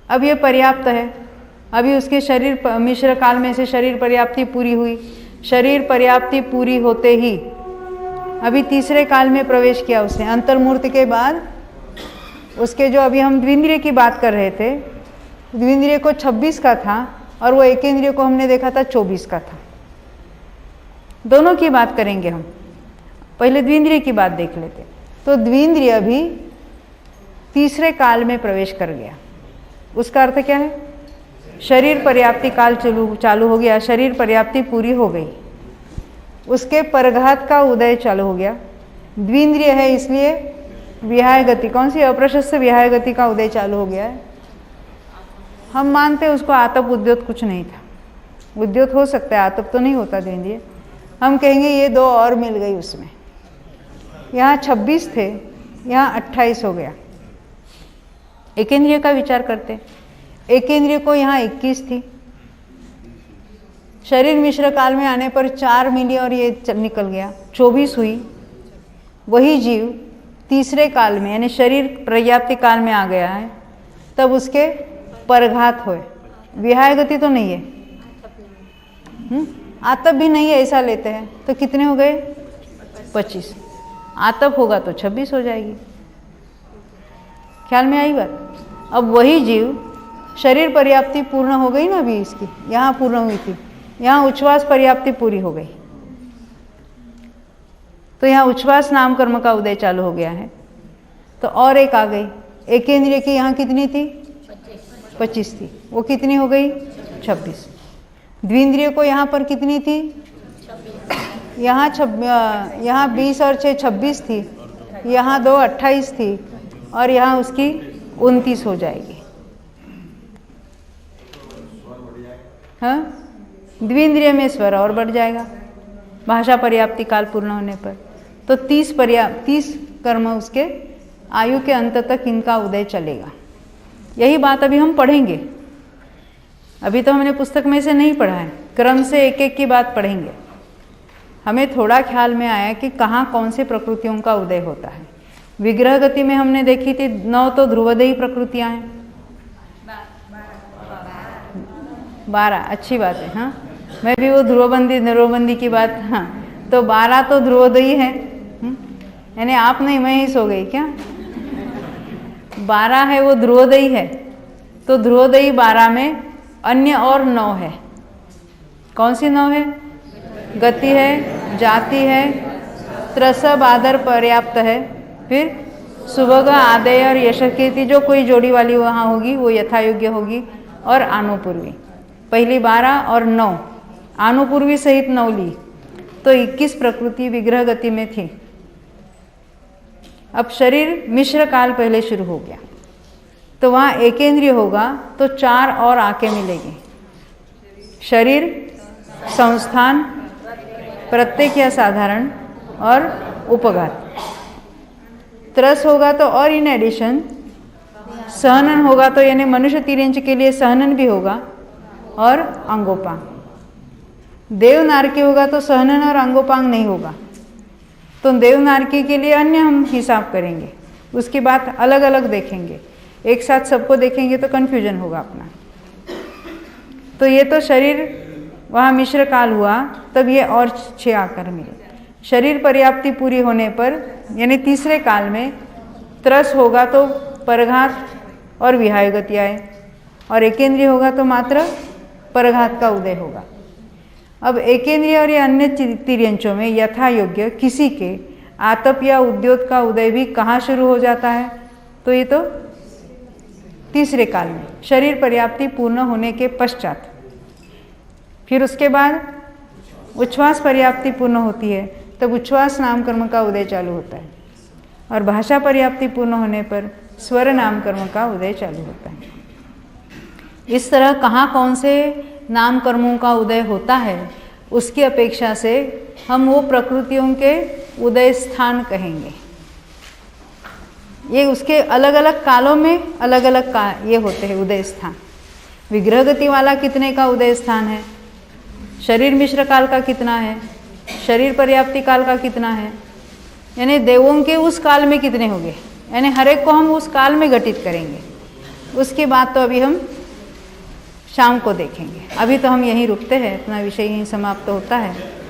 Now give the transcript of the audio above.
अब ये पर्याप्त है। अभी उसके शरीर मिश्र काल में से शरीर पर्याप्ति पूरी हुई। शरीर पर्याप्ति पूरी होते ही अभी तीसरे काल में प्रवेश किया उसने। अंतर्मूर्त के बाद उसके जो अभी हम द्विंद्रिय की बात कर रहे थे, द्विंद्रिय को 26 का था और वो एकेंद्रिय को हमने देखा था 24 का था। दोनों की बात करेंगे हम, पहले द्विंद्रिय की बात देख लेते। तो द्विंद्रिय अभी तीसरे काल में प्रवेश कर गया। उसका अर्थ क्या है? शरीर पर्याप्ति काल चालू हो गया, शरीर पर्याप्ति पूरी हो गई, उसके परघात का उदय चालू हो गया। द्विंद्रिय है इसलिए विहाय गति, कौन सी? अप्रशस्त विहाय गति का उदय चालू हो गया है। हम मानते हैं उसको आतप उद्योत कुछ नहीं था। उद्योत हो सकता है, आतप तो नहीं होता द्विंद्रिय। हम कहेंगे ये 2 और मिल गई उसमें। यहाँ 26 थे, यहाँ 28 हो गया। एकेंद्रिय का विचार करते, एकेंद्रिय को यहाँ 21 थी। शरीर मिश्र काल में आने पर 4 मिली और ये निकल गया, 24 हुई। वही जीव तीसरे काल में यानी शरीर पर्याप्ति काल में आ गया है, तब उसके परघात हुए। विहाय गति तो नहीं है, आतप भी नहीं है, ऐसा लेते हैं तो कितने हो गए? 25। आतप होगा तो 26 हो जाएगी। ख्याल में आई बात? अब वही जीव शरीर पर्याप्ति पूर्ण हो गई ना, अभी इसकी यहाँ पूर्ण हुई थी, यहाँ उच्छ्वास पर्याप्ति पूरी हो गई, तो यहाँ उच्छ्वास नाम कर्म का उदय चालू हो गया है। तो और एक आ गई। एकेंद्रिय की यहाँ कितनी थी? 25 थी, वो कितनी हो गई? 26। द्विंद्रिय को यहाँ पर कितनी थी? यहाँ 20 और 6 26 थी, यहाँ 2 28 थी और यहाँ उसकी 29 हो जाएगी। हाँ, द्विंद्रिय में स्वर और बढ़ जाएगा भाषा पर्याप्ति काल पूर्ण होने पर। तो 30 कर्म उसके आयु के अंत तक इनका उदय चलेगा। यही बात अभी हम पढ़ेंगे। अभी तो हमने पुस्तक में से नहीं पढ़ा है, क्रम से एक एक की बात पढ़ेंगे। हमें थोड़ा ख्याल में आया कि कहाँ कौन से प्रकृतियों का उदय होता है। विग्रह गति में हमने देखी थी 9 तो ध्रुवदेयी प्रकृतियाँ हैं, 12, अच्छी बात है। हाँ, मैं भी वो ध्रुवबंदी की बात, हाँ, तो 12 तो ध्रुवोदयी है। यानी आप नहीं, मैं ही सो गई क्या? 12 है वो ध्रुवोदयी है। तो ध्रुवोदयी 12 में अन्य और 9 है। कौन सी 9 है? गति है, जाति है, त्रसब आदर पर्याप्त है, फिर सुभग आदेय और यशकीर्ति जो कोई जोड़ी वाली वहाँ होगी वो यथायोग्य होगी, और आनुपूर्वी। पहली 12 और 9, आनुपूर्वी सहित 9 ली, तो 21 प्रकृति विग्रह गति में थी। अब शरीर मिश्र काल पहले शुरू हो गया, तो वहाँ एकेंद्रिय होगा तो 4 और आके मिलेगी। शरीर, संस्थान, प्रत्येक या साधारण और उपघात। त्रस होगा तो और इन एडिशन सहनन होगा, तो यानी मनुष्य तिर्यंच के लिए सहनन भी होगा और अंगोपांग। देवनारकी होगा तो सहनन और अंगोपांग नहीं होगा, तो देवनारकी के लिए अन्य हम हिसाब करेंगे, उसकी बात अलग अलग देखेंगे। एक साथ सबको देखेंगे तो कन्फ्यूजन होगा अपना। तो ये तो शरीर वहाँ मिश्र काल हुआ, तब ये और 6 आकर मिले। शरीर पर्याप्ति पूरी होने पर यानी तीसरे काल में त्रस होगा तो परघात और विहाय गति आए, और एकेंद्रिय होगा तो मात्र परघात का उदय होगा। अब एकेंद्रिय और या अन्य तिर्यंचों में यथा योग्य किसी के आतप या उद्योत का उदय भी कहाँ शुरू हो जाता है? तो ये तो तीसरे काल में, शरीर पर्याप्ति पूर्ण होने के पश्चात। फिर उसके बाद उच्छ्वास पर्याप्ति पूर्ण होती है, तब उच्छ्वास नाम कर्म का उदय चालू होता है, और भाषा पर्याप्ति पूर्ण होने पर स्वर नाम कर्म का उदय चालू होता है। इस तरह कहाँ कौन से नाम कर्मों का उदय होता है, उसकी अपेक्षा से हम वो प्रकृतियों के उदय स्थान कहेंगे। ये उसके अलग अलग कालों में अलग अलग का ये होते हैं उदय स्थान। विग्रह गति वाला कितने का उदय स्थान है, शरीर मिश्र काल का कितना है, शरीर पर्याप्ति काल का कितना है, यानी देवों के उस काल में कितने होंगे, यानी हर एक को हम उस काल में घटित करेंगे। उसके बाद तो अभी हम शाम को देखेंगे। अभी तो हम यहीं रुकते हैं, अपना विषय यहीं समाप्त होता है।